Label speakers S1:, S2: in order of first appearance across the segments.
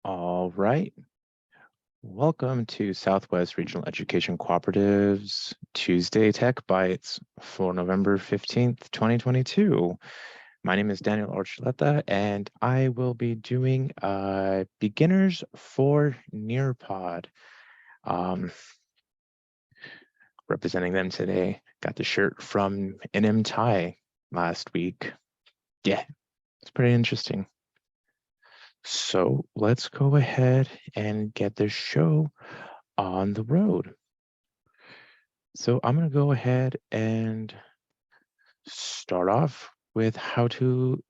S1: All right. Welcome to Southwest Regional Education Cooperative's Tuesday Tech Bites for November 15th, 2022. My name is Daniel Archuleta, and I will be doing Beginners for Nearpod. Representing them today, got the shirt from NM Thai last week. Yeah, it's pretty interesting. So let's go ahead and get this show on the road. So I'm going to go ahead and start off with how to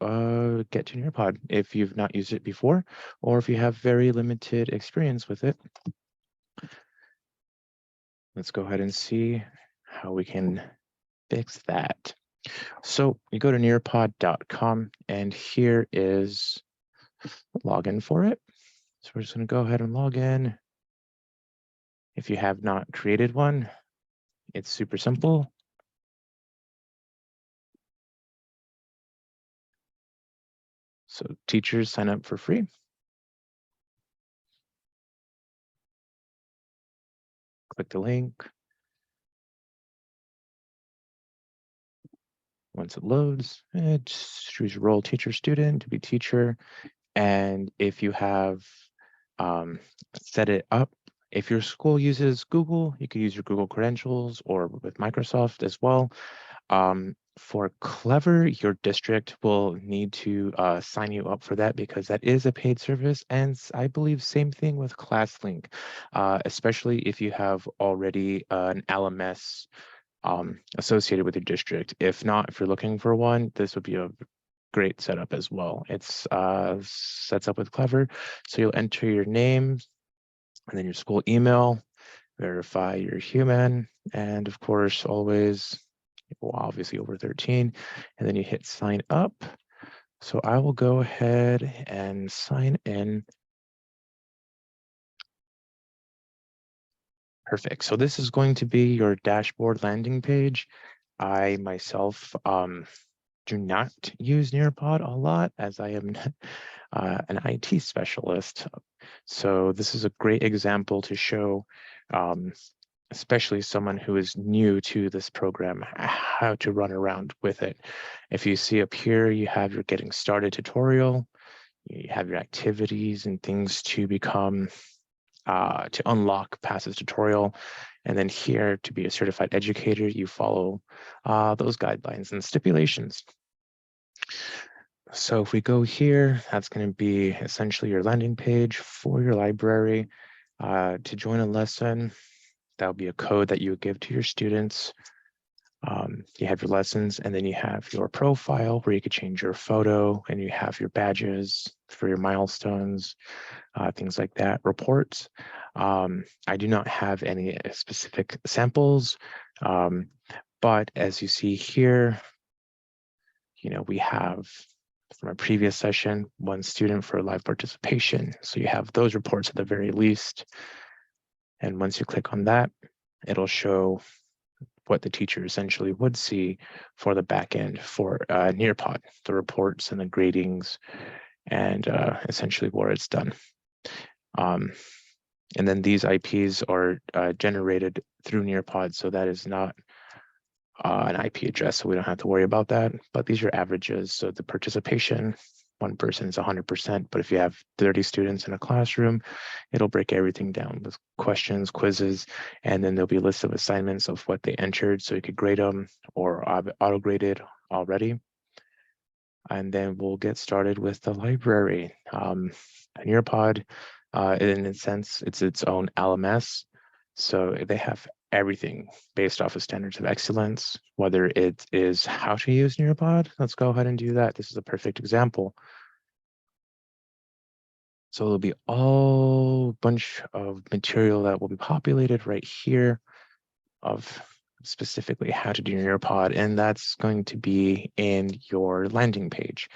S1: get to Nearpod if you've not used it before, or if you have very limited experience with it. Let's go ahead and see how we can fix that. So you go to nearpod.com, and here is the login for it. So we're just going to go ahead and log in. If you have not created one, it's super simple. So teachers sign up for free. Click the link. Once it loads, just choose your role, teacher, student, to be teacher. And if you have set it up, if your school uses Google, you could use your Google credentials, or with Microsoft as well. For Clever, your district will need to sign you up for that, because that is a paid service. And I believe same thing with ClassLink, especially if you have already an LMS associated with your district. If not, if you're looking for one, this would be a great setup as well. It's sets up with Clever. So you'll enter your name and then your school email, verify you're human, and of course, always, well, obviously over 13, and then you hit sign up. So I will go ahead and sign in. Perfect. So this is going to be your dashboard landing page. I myself do not use Nearpod a lot, as I am an IT specialist. So this is a great example to show, especially someone who is new to this program, how to run around with it. If you see up here, you have your getting started tutorial, you have your activities and things to become, to unlock past this tutorial. And then here, to be a certified educator, you follow those guidelines and stipulations. So if we go here, that's going to be essentially your landing page for your library. To join a lesson, that'll be a code that you would give to your students. You have your lessons, and then you have your profile where you could change your photo, and you have your badges for your milestones, things like that, reports. I do not have any specific samples, but as you see here, we have, from a previous session, one student for live participation. So you have those reports at the very least. And once you click on that, it'll show what the teacher essentially would see for the backend for Nearpod, the reports and the gradings, and essentially where it's done. And then these IPs are generated through Nearpod, so that is not an IP address, so we don't have to worry about that. But these are averages. So the participation, one person is 100%, but if you have 30 students in a classroom, it'll break everything down with questions, quizzes, and then there'll be a list of assignments of what they entered, so you could grade them or auto-graded already. And then we'll get started with the library. Nearpod, in a sense, it's its own LMS. So they have everything based off of standards of excellence, whether it is how to use Nearpod. Let's go ahead and do that. This is a perfect example. So there'll be a bunch of material that will be populated right here of specifically how to do Nearpod, and that's going to be in your landing page.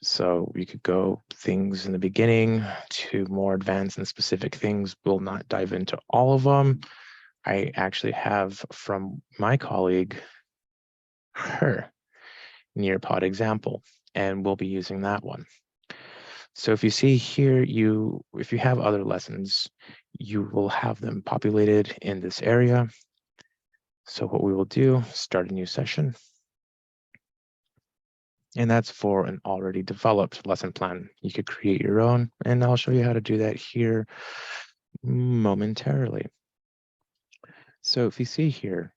S1: So we could go things in the beginning to more advanced and specific things. We'll not dive into all of them. I actually have from my colleague her Nearpod example, and we'll be using that one. So if you see here, if you have other lessons, you will have them populated in this area. So what we will do, start a new session. And that's for an already developed lesson plan. You could create your own, and I'll show you how to do that here momentarily. So if you see here,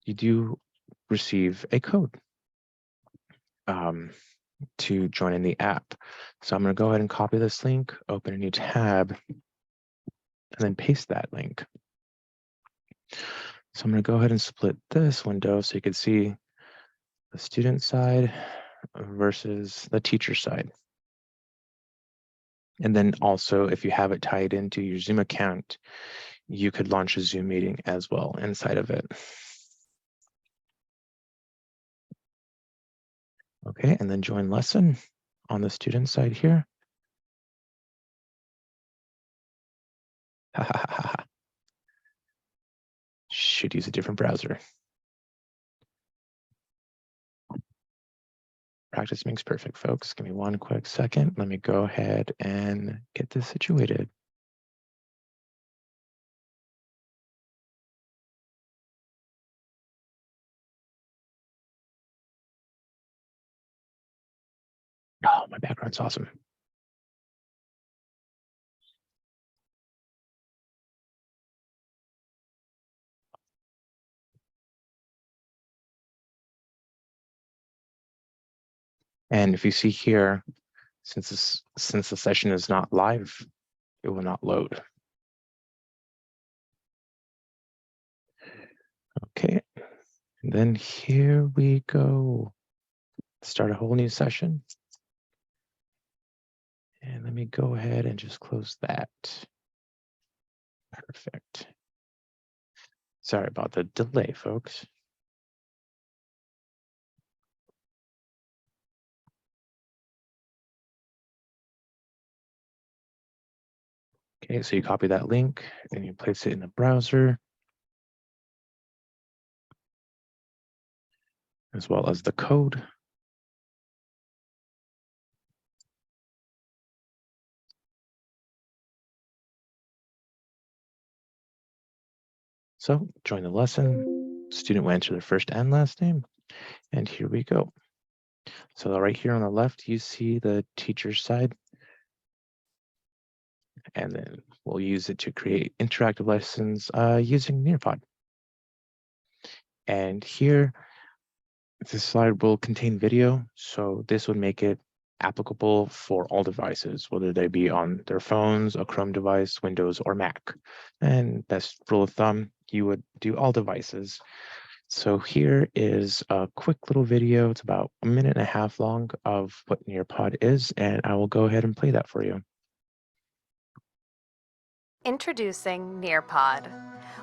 S1: you do receive a code to join in the app. So I'm going to go ahead and copy this link, open a new tab, and then paste that link. So I'm going to go ahead and split this window so you can see the student side versus the teacher side. And then also, if you have it tied into your Zoom account, you could launch a Zoom meeting as well inside of it. Okay, and then join lesson on the student side here. Should use a different browser. Practice makes perfect, folks. Give me one quick second. Let me go ahead and get this situated. Oh, my background's awesome. And if you see here, since the session is not live, it will not load. Okay, and then here we go. Start a whole new session. And let me go ahead and just close that. Perfect. Sorry about the delay, folks. Okay, so you copy that link and you place it in the browser, as well as the code. So join the lesson. Student will enter their first and last name. And here we go. So right here on the left, you see the teacher's side. And then we'll use it to create interactive lessons using Nearpod. And here, this slide will contain video. So this would make it applicable for all devices, whether they be on their phones, a Chrome device, Windows, or Mac. And best rule of thumb, you would do all devices. So here is a quick little video. It's about 1.5 minutes long of what Nearpod is, and I will go ahead and play that for you.
S2: Introducing Nearpod.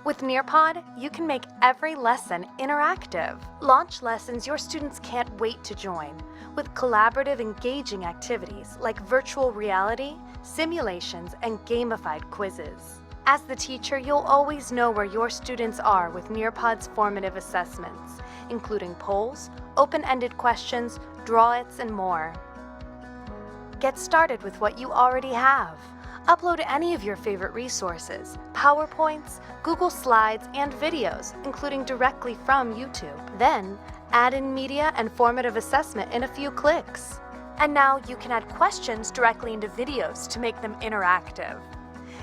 S2: With Nearpod, you can make every lesson interactive. Launch lessons your students can't wait to join with collaborative, engaging activities like virtual reality, simulations, and gamified quizzes. As the teacher, you'll always know where your students are with Nearpod's formative assessments, including polls, open-ended questions, draw-its, and more. Get started with what you already have. Upload any of your favorite resources, PowerPoints, Google Slides, and videos, including directly from YouTube. Then, add in media and formative assessment in a few clicks. And now you can add questions directly into videos to make them interactive.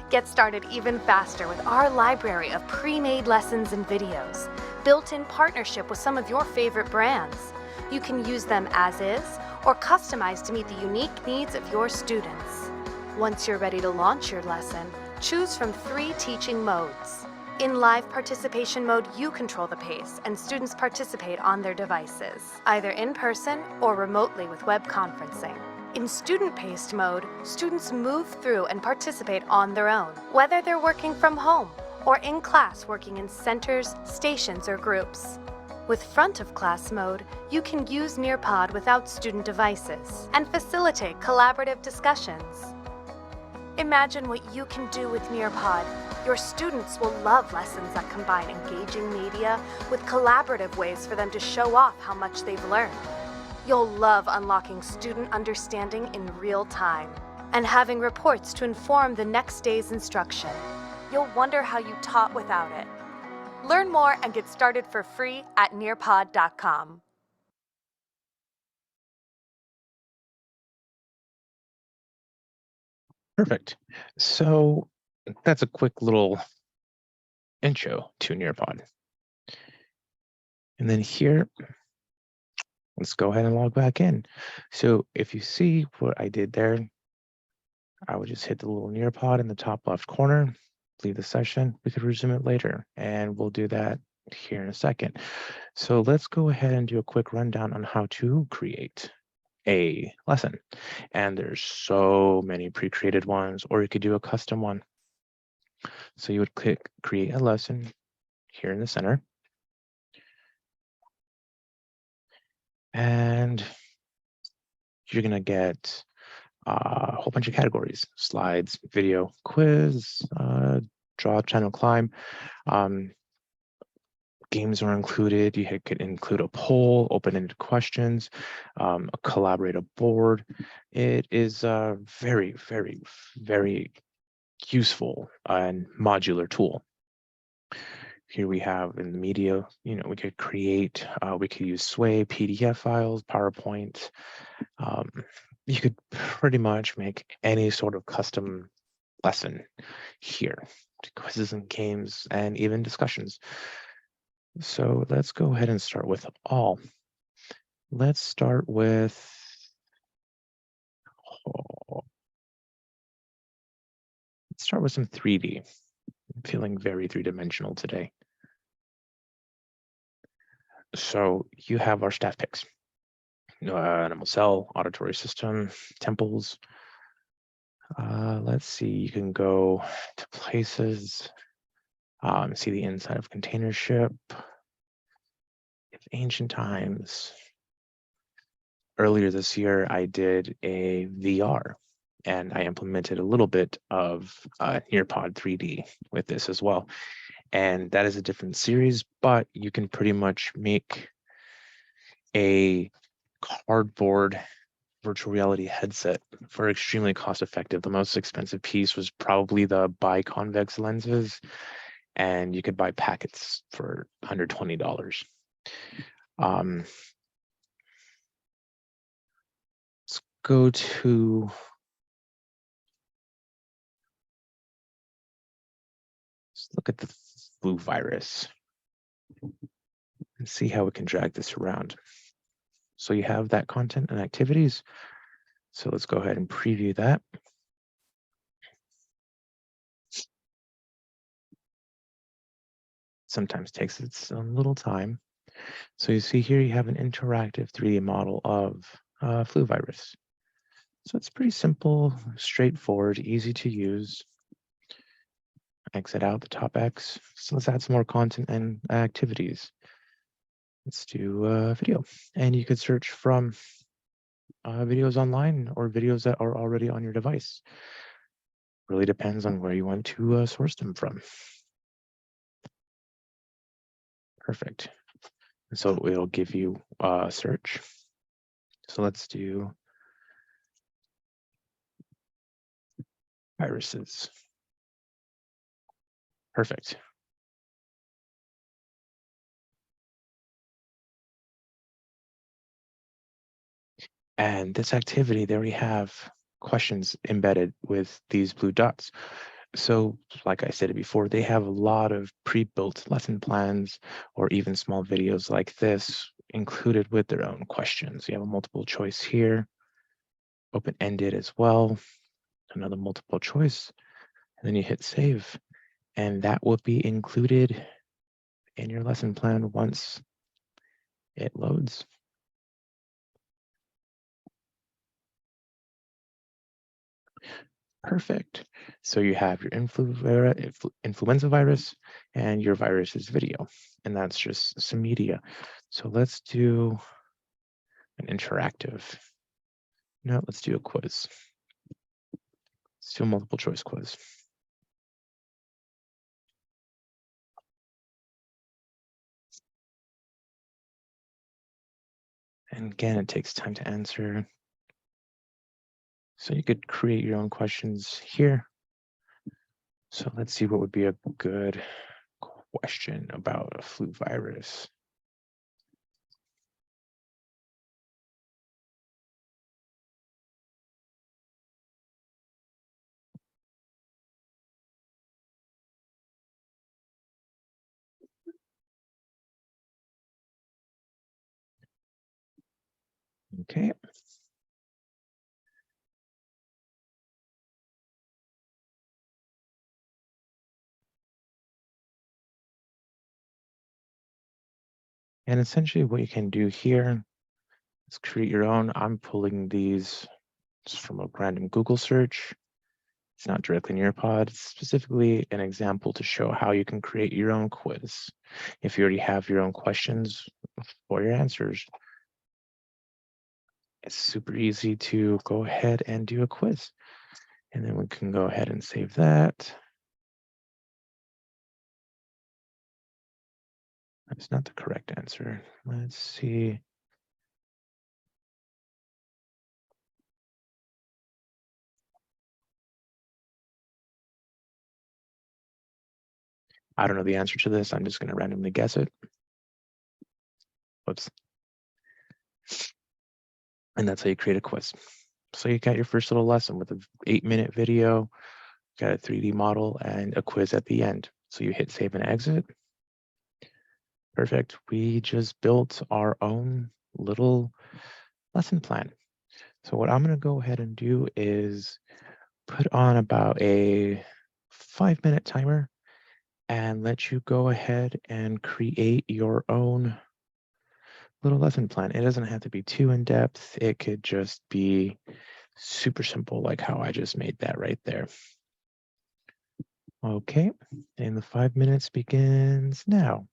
S2: Get started even faster with our library of pre-made lessons and videos, built in partnership with some of your favorite brands. You can use them as is or customize to meet the unique needs of your students. Once you're ready to launch your lesson, choose from 3 teaching modes. In live participation mode, you control the pace and students participate on their devices, either in person or remotely with web conferencing. In student-paced mode, students move through and participate on their own, whether they're working from home or in class working in centers, stations, or groups. With front-of-class mode, you can use Nearpod without student devices and facilitate collaborative discussions. Imagine what you can do with Nearpod. Your students will love lessons that combine engaging media with collaborative ways for them to show off how much they've learned. You'll love unlocking student understanding in real time and having reports to inform the next day's instruction. You'll wonder how you taught without it. Learn more and get started for free at nearpod.com.
S1: Perfect. So that's a quick little intro to Nearpod. And then here, let's go ahead and log back in. So if you see what I did there, I would just hit the little Nearpod in the top left corner, leave the session. We could resume it later, and we'll do that here in a second. So let's go ahead and do a quick rundown on how to create a lesson. And there's so many pre-created ones, or you could do a custom one. So you would click create a lesson here in the center. And you're gonna get a whole bunch of categories: slides, video, quiz, draw, channel, climb. Games are included. You could include a poll, open-ended questions, a collaborative board. It is a very, very, very useful and modular tool. Here we have in the media, we could create, we could use Sway, PDF files, PowerPoint. You could pretty much make any sort of custom lesson here, quizzes and games and even discussions. So let's go ahead and start with all. Let's start with, let's start with some 3D. I'm feeling very three-dimensional today. So you have our staff picks. Animal cell, auditory system, temples. Let's see, you can go to places, see the inside of container ship, ancient times. Earlier this year, I did a VR, and I implemented a little bit of Nearpod 3D with this as well. And that is a different series, but you can pretty much make a cardboard virtual reality headset for extremely cost effective. The most expensive piece was probably the biconvex lenses, and you could buy packets for under $20. Let's go to, let's look at the flu virus and see how we can drag this around. So you have that content and activities. So let's go ahead and preview that. Sometimes takes its own little time. So you see here, you have an interactive 3D model of flu virus. So it's pretty simple, straightforward, easy to use. Exit out the top X. So let's add some more content and activities. Let's do video. And you could search from videos online or videos that are already on your device. Really depends on where you want to source them from. Perfect. So it'll give you a search. So let's do viruses. Perfect. And this activity, there we have questions embedded with these blue dots. So like I said before, they have a lot of pre-built lesson plans or even small videos like this included with their own questions. You have a multiple choice here, open-ended as well, another multiple choice, and then you hit save. And that will be included in your lesson plan once it loads. Perfect. So you have your influenza virus and your virus's video, and that's just some media. So let's do an interactive. No, let's do a quiz. Let's do a multiple choice quiz. And again, it takes time to answer. So you could create your own questions here. So let's see what would be a good question about a flu virus. Okay. And essentially what you can do here is create your own. I'm pulling these just from a random Google search. It's not directly in Nearpod. It's specifically an example to show how you can create your own quiz. If you already have your own questions for your answers, it's super easy to go ahead and do a quiz. And then we can go ahead and save that. That's not the correct answer. Let's see. I don't know the answer to this. I'm just going to randomly guess it. Whoops. And that's how you create a quiz. So you got your first little lesson with an 8-minute video, got a 3D model, and a quiz at the end. So you hit save and exit. Perfect. We just built our own little lesson plan. So what I'm going to go ahead and do is put on about a 5-minute timer and let you go ahead and create your own little lesson plan. It doesn't have to be too in depth. It could just be super simple, like how I just made that right there. Okay, and the 5 minutes begins now.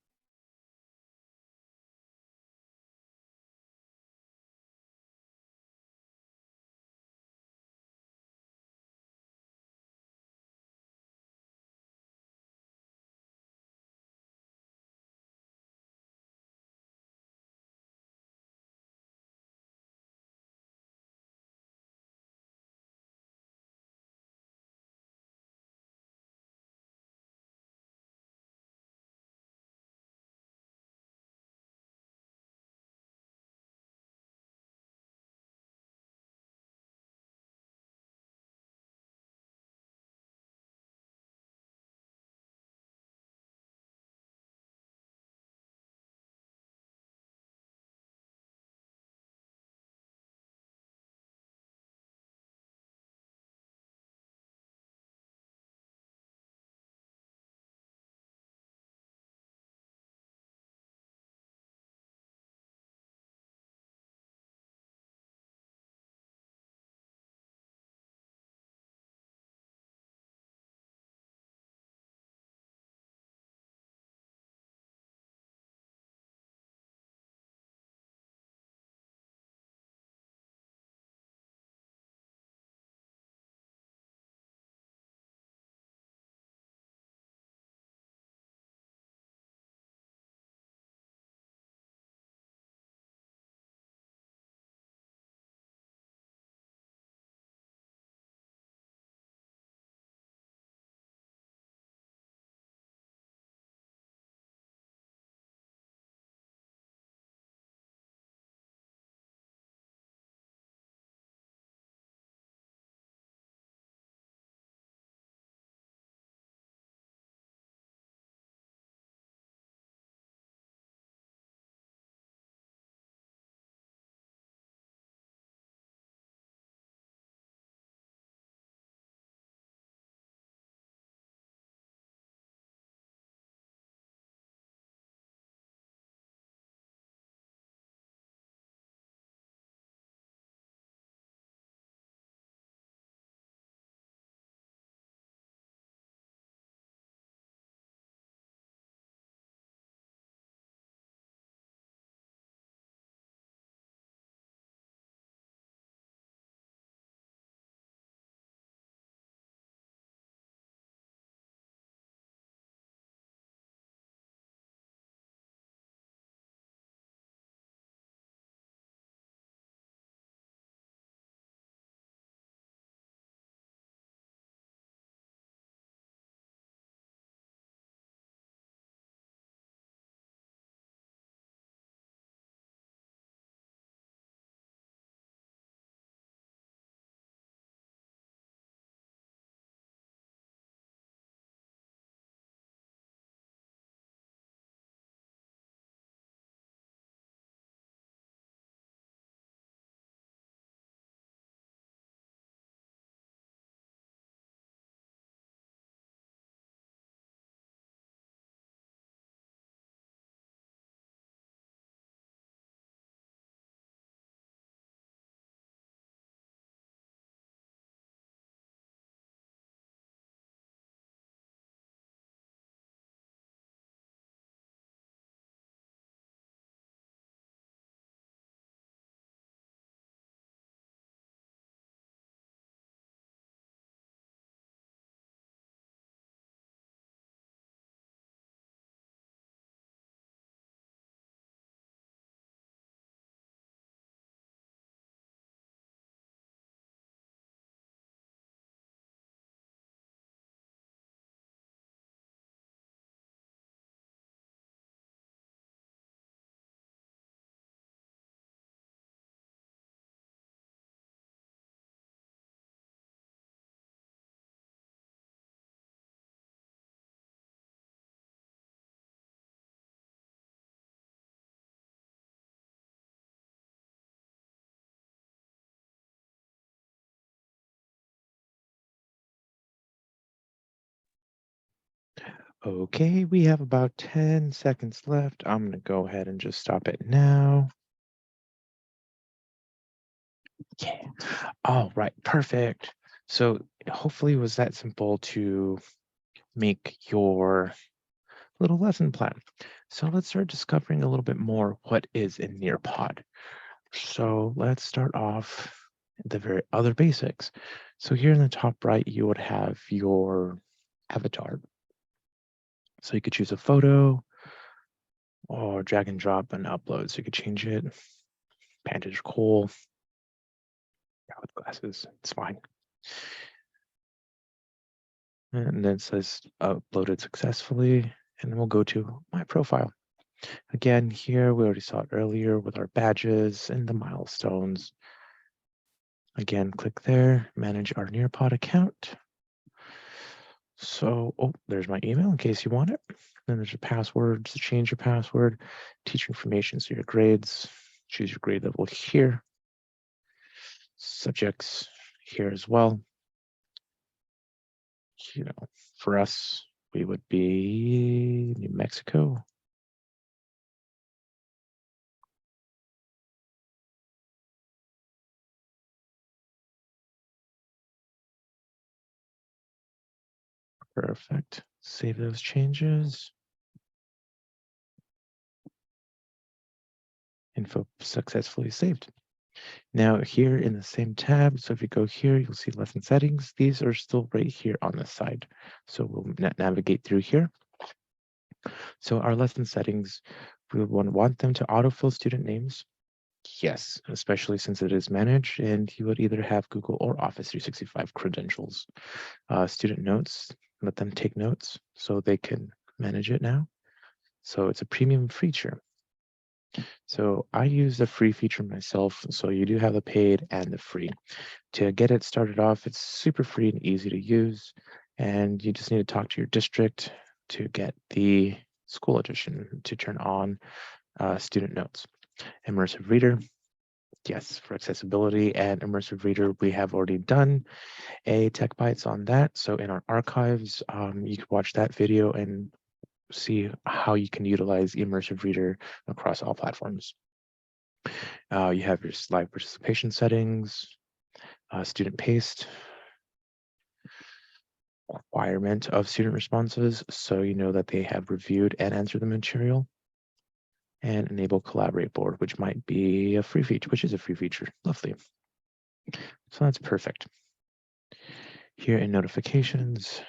S1: Okay, we have about 10 seconds left. I'm going to go ahead and just stop it now. Yeah. All right, perfect. So hopefully it was that simple to make your little lesson plan. So let's start discovering a little bit more what is in Nearpod. So let's start off the very other basics. So here in the top right, you would have your avatar. So you could choose a photo or drag and drop and upload. So you could change it. Bandage Cole. Yeah, with glasses, it's fine. And then it says uploaded successfully. And then we'll go to my profile. Again, here we already saw it earlier with our badges and the milestones. Again, click there, manage our Nearpod account. So, there's my email in case you want it. Then there's your password to change your password, teacher information, so your grades, choose your grade level here, subjects here as well. You know, for us, we would be New Mexico. Perfect. Save those changes. Info successfully saved. Now here in the same tab, so if you go here, you'll see lesson settings. These are still right here on the side. So we'll navigate through here. So our lesson settings, we would want them to autofill student names. Yes, especially since it is managed, and you would either have Google or Office 365 credentials. Student notes, let them take notes so they can manage it now. So it's a premium feature. So I use the free feature myself. So you do have the paid and the free. To get it started off, it's super free and easy to use. And you just need to talk to your district to get the school edition to turn on student notes. Immersive Reader, yes, for accessibility and Immersive Reader, we have already done a Tech Bites on that. So in our archives, you can watch that video and see how you can utilize Immersive Reader across all platforms. You have your live participation settings, student paste, requirement of student responses, so you know that they have reviewed and answered the material, and enable collaborate board, which might be a free feature, which is a free feature. Lovely. So that's perfect. Here in notifications,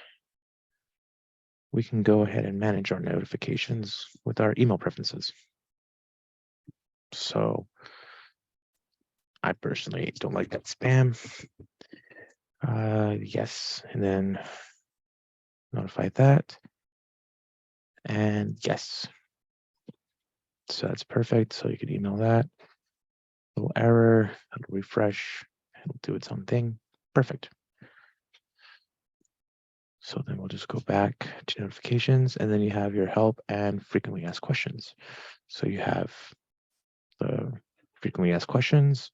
S1: we can go ahead and manage our notifications with our email preferences. So I personally don't like that spam. Yes, and then notify that. And yes. So that's perfect. So you can email that. Little error, it'll refresh, it'll do its own thing. Perfect. So then we'll just go back to notifications, and then you have your help and frequently asked questions. So you have the frequently asked questions.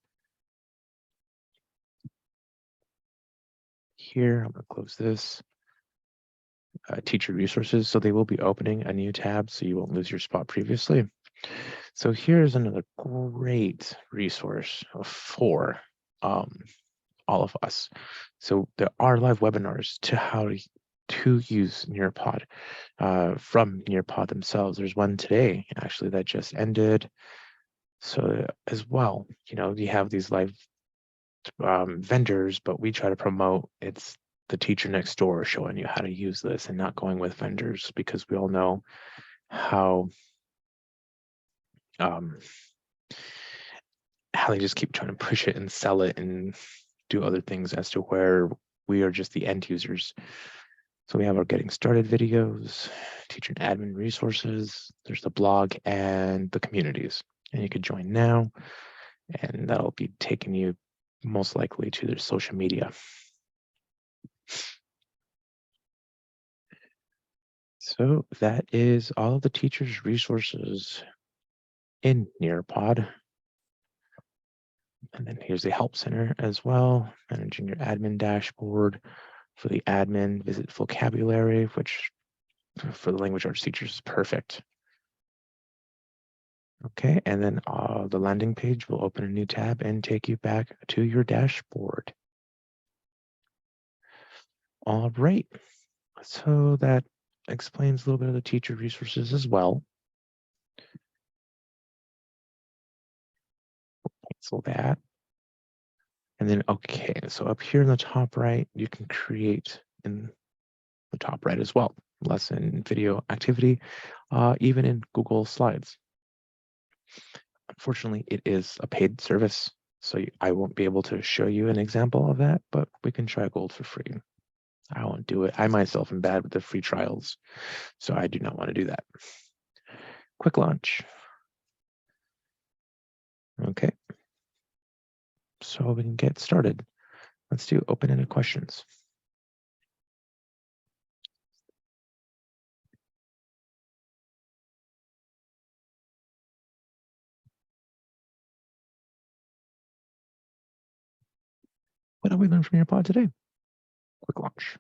S1: Here, I'm going to close this. Teacher resources, so they will be opening a new tab, so you won't lose your spot previously. So here's another great resource for all of us. So there are live webinars to how to use Nearpod from Nearpod themselves. There's one today, actually, that just ended. So as well, you have these live vendors, but we try to promote it's the teacher next door showing you how to use this and not going with vendors, because we all know how they just keep trying to push it and sell it and do other things, as to where we are just the end users. So we have our getting started videos, teacher and admin resources, there's the blog and the communities, and you could join now, and that'll be taking you most likely to their social media. So that is all of the teachers' resources in Nearpod. And then here's the help center as well, managing your admin dashboard. For the admin, visit vocabulary, which for the language arts teachers is perfect. Okay, and then the landing page will open a new tab and take you back to your dashboard. All right, so that explains a little bit of the teacher resources as well. Cancel that. And then, okay, so up here in the top right, you can create in the top right as well, lesson video activity, even in Google Slides. Unfortunately, it is a paid service, so I won't be able to show you an example of that, but we can try Gold for free. I won't do it. I myself am bad with the free trials, so I do not want to do that. Quick launch. Okay. So we can get started. Let's do open-ended questions. What have we learned from Nearpod today? Quick launch.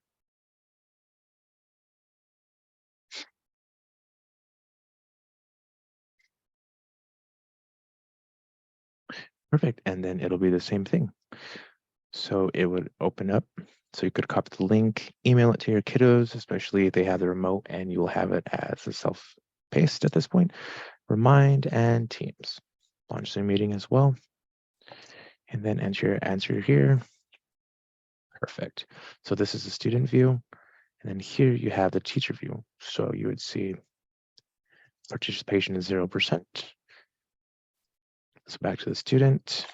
S1: Perfect, and then it'll be the same thing. So it would open up, so you could copy the link, email it to your kiddos, especially if they have the remote, and you'll have it as a self-paced at this point. Remind and Teams. Launch the meeting as well. And then enter your answer here. Perfect. So this is the student view. And then here you have the teacher view. So you would see participation is 0%. So back to the student.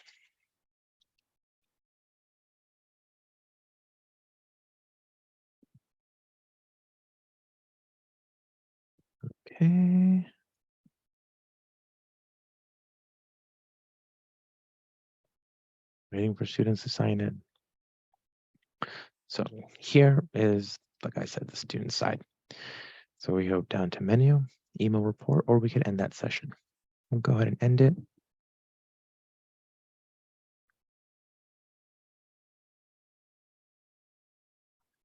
S1: Okay. Waiting for students to sign in. So here is, like I said, the student side. So we go down to menu, email report, or we can end that session. We'll go ahead and end it.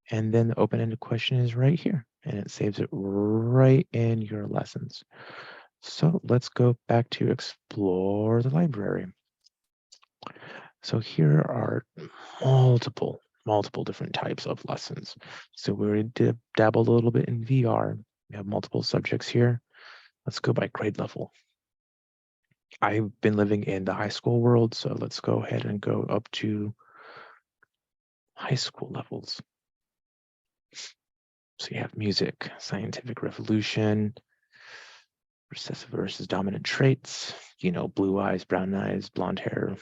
S1: And then the open-ended question is right here, and it saves it right in your lessons. So let's go back to explore the library. So here are multiple different types of lessons. So we already dabbled a little bit in VR. We have multiple subjects here. Let's go by grade level. I've been living in the high school world, so let's go ahead and go up to high school levels. So you have music, scientific revolution, recessive versus dominant traits, blue eyes, brown eyes, blonde hair,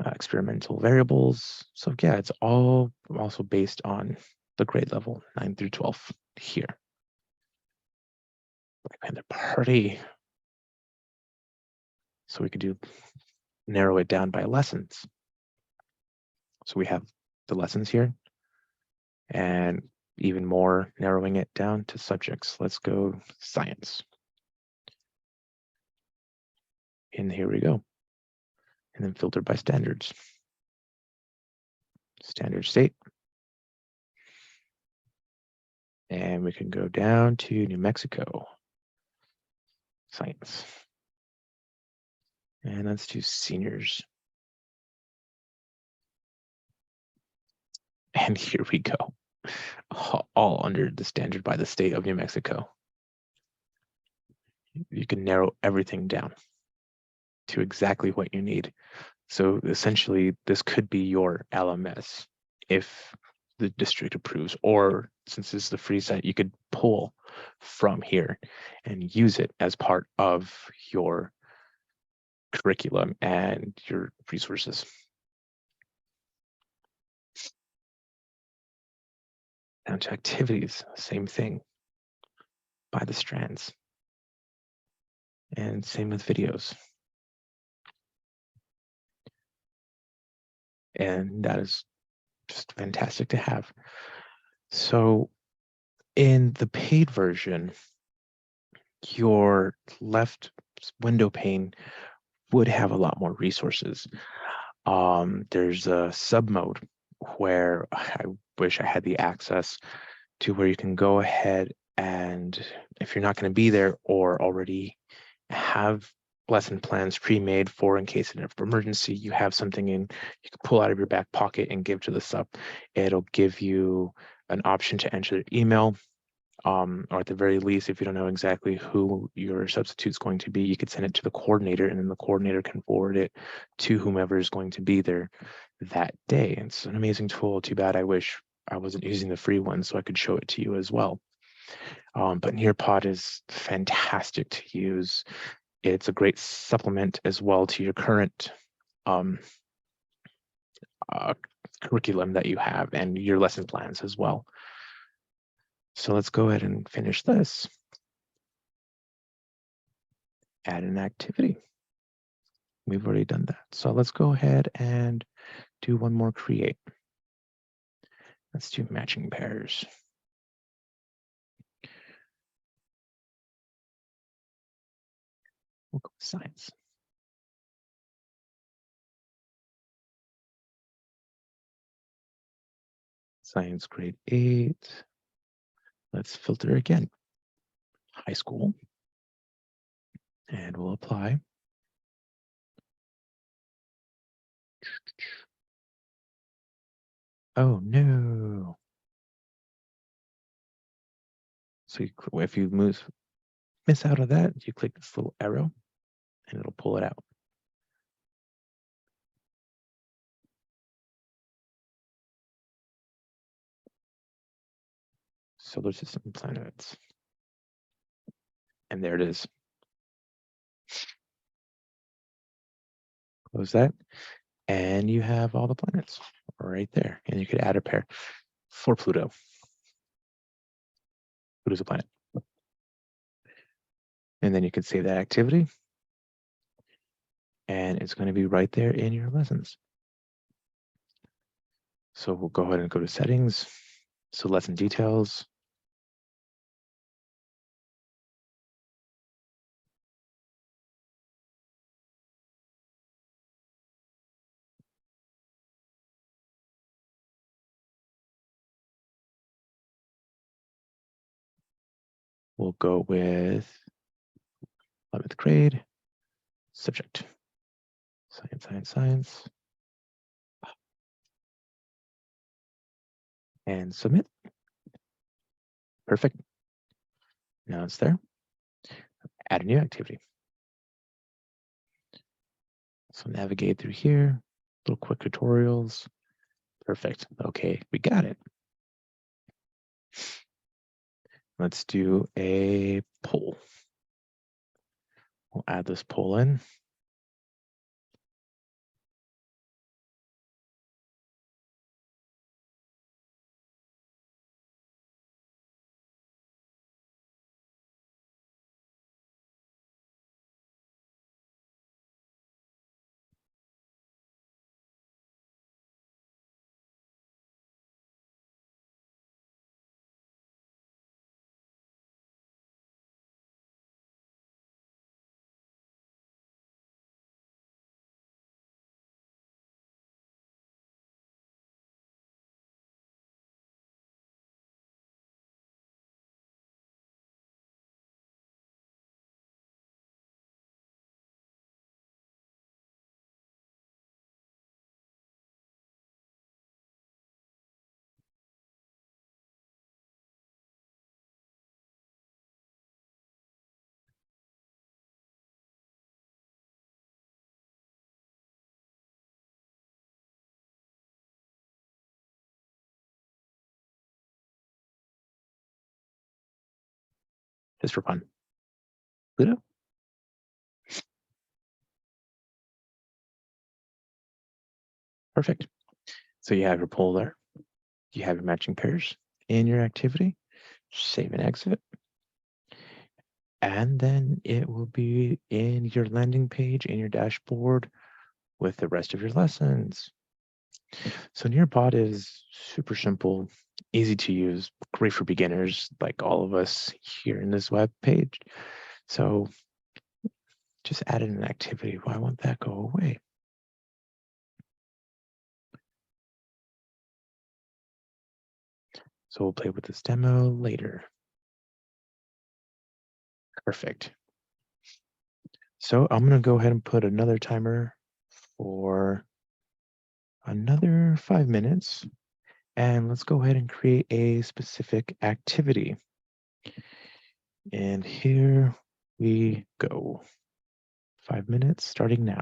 S1: experimental variables. So yeah, it's all also based on the grade level, 9 through 12 here. Black Panther Party. So we could narrow it down by lessons. So we have the lessons here, and even more narrowing it down to subjects. Let's go science. And here we go. And then filtered by standards. Standard state. And we can go down to New Mexico. Science. And let's do seniors. And here we go. All under the standard by the state of New Mexico. You can narrow everything down to exactly what you need. So essentially, this could be your LMS if the district approves, or since this is the free site, you could pull from here and use it as part of your curriculum and your resources. Down to activities, same thing, by the strands. And same with videos. And that is just fantastic to have. So in the paid version, your left window pane would have a lot more resources. There's a sub mode where I wish I had the access to where you can go ahead And if you're not going to be there or already have lesson plans pre-made for in case of emergency, you have something you can pull out of your back pocket and give to the sub. It'll give you an option to enter their email, or at the very least, if you don't know exactly who your substitute's going to be, you could send it to the coordinator, and then the coordinator can forward it to whomever is going to be there that day. It's an amazing tool. Too bad I wish I wasn't using the free one so I could show it to you as well. But Nearpod is fantastic to use. It's a great supplement as well to your current um, curriculum that you have and your lesson plans as well. So let's go ahead and finish this. Add an activity. We've already done that. So let's go ahead and do one more create. Let's do matching pairs. We'll go with science. Science grade 8. Let's filter again. High school. And we'll apply. Oh no. So if you miss out of that, you click this little arrow and it'll pull it out. Solar system planets. And there it is. Close that. And you have all the planets right there. And you could add a pair for Pluto. Pluto's a planet. And then you can save that activity. And it's going to be right there in your lessons. So we'll go ahead and go to settings. So lesson details. We'll go with 11th grade, subject, science, science, science, and submit. Perfect. Now it's there. Add a new activity. So navigate through here, little quick tutorials. Perfect. Okay, we got it. Let's do a poll. We'll add this poll in. Just for fun. Pluto. Perfect. So you have your poll there. You have your matching pairs in your activity. Save and exit. And then it will be in your landing page in your dashboard with the rest of your lessons. So Nearpod is super simple, easy to use, great for beginners like all of us here in this web page. So just added an activity. Why won't that go away? So we'll play with this demo later. Perfect. So I'm going to go ahead and put another timer for another 5 minutes. And let's go ahead and create a specific activity. And here we go. 5 minutes starting now.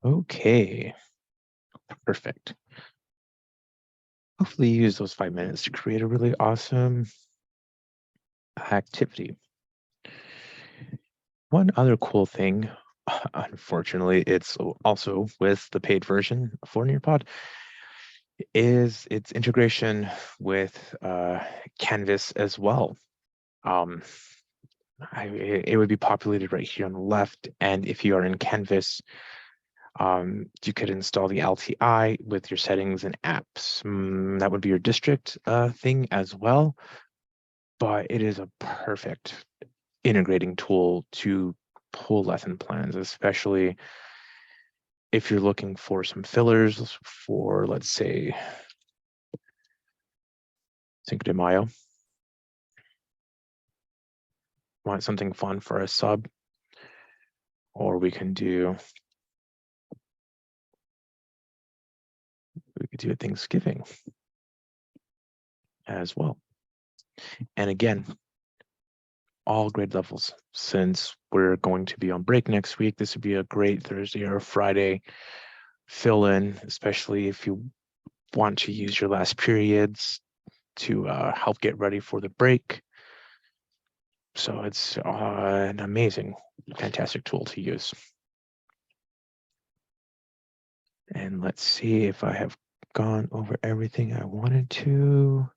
S1: Okay, perfect. Hopefully you use those 5 minutes to create a really awesome activity. One other cool thing, unfortunately, it's also with the paid version for Nearpod, is its integration with Canvas as well. Um, it would be populated right here on the left, and if you are in Canvas, you could install the LTI with your settings and apps. That would be your district thing as well, but it is a perfect integrating tool to pull lesson plans, especially if you're looking for some fillers for, let's say, Cinco de Mayo. Want something fun for a sub, or we could do a Thanksgiving as well. And again, all grade levels. Since we're going to be on break next week, this would be a great Thursday or Friday fill in, especially if you want to use your last periods to help get ready for the break. So it's an amazing, fantastic tool to use. And let's see if I have gone over everything I wanted to.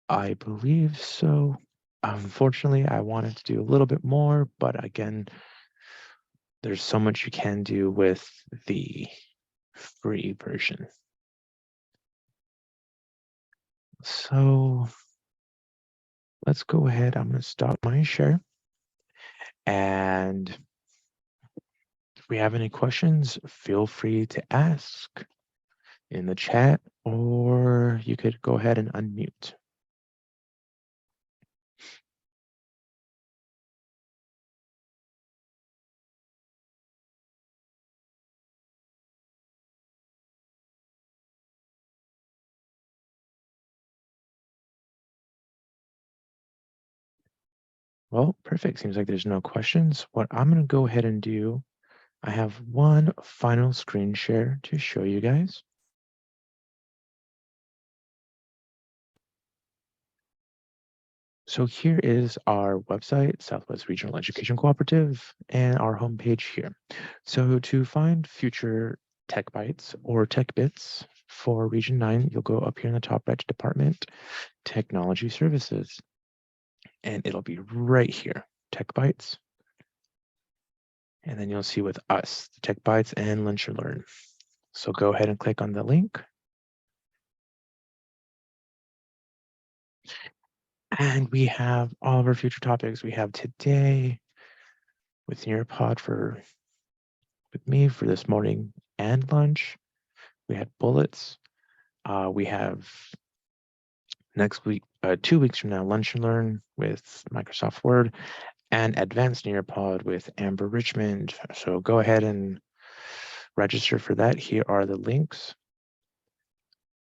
S1: I believe so. Unfortunately, I wanted to do a little bit more, but again, there's so much you can do with the free version. So let's go ahead. I'm going to stop my share. And if we have any questions, feel free to ask in the chat, or you could go ahead and unmute. Well, perfect. Seems like there's no questions. What I'm going to go ahead and do, I have one final screen share to show you guys. So here is our website, Southwest Regional Education Cooperative, and our homepage here. So to find future Tech Bites or Tech Bits for Region 9, you'll go up here in the top right to Department, Technology Services, and it'll be right here, Tech Bites. And then you'll see with us, the Tech Bites and Lunch and Learn. So go ahead and click on the link. And we have all of our future topics. We have today with Nearpod with me for this morning and lunch. We had bullets. We have next week, 2 weeks from now, Lunch and Learn with Microsoft Word and Advanced Nearpod with Amber Richmond. So go ahead and register for that. Here are the links.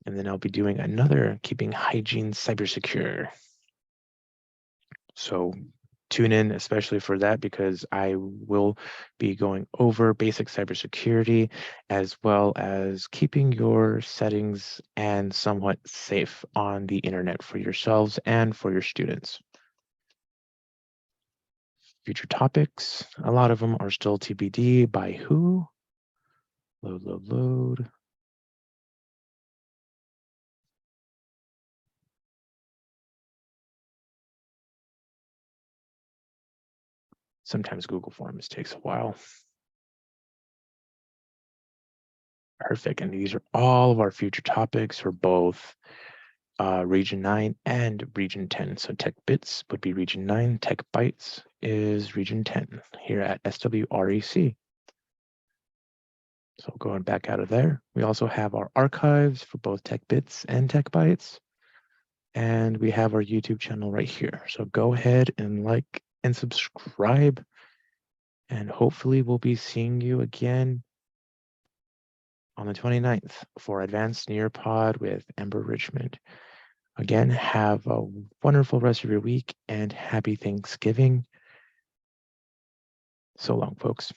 S1: And then I'll be doing another Keeping Hygiene Cybersecure. So tune in, especially for that, because I will be going over basic cybersecurity as well as keeping your settings and somewhat safe on the internet for yourselves and for your students. Future topics, a lot of them are still TBD by who. Load. Sometimes Google Forms takes a while. Perfect, and these are all of our future topics for both Region 9 and Region 10. So Tech Bits would be Region 9, Tech Bytes is Region 10 here at SWREC. So going back out of there, we also have our archives for both Tech Bits and Tech Bytes. And we have our YouTube channel right here. So go ahead and like and subscribe. And hopefully we'll be seeing you again on the 29th for Advanced Nearpod with Amber Richmond. Again, have a wonderful rest of your week and happy Thanksgiving. So long, folks.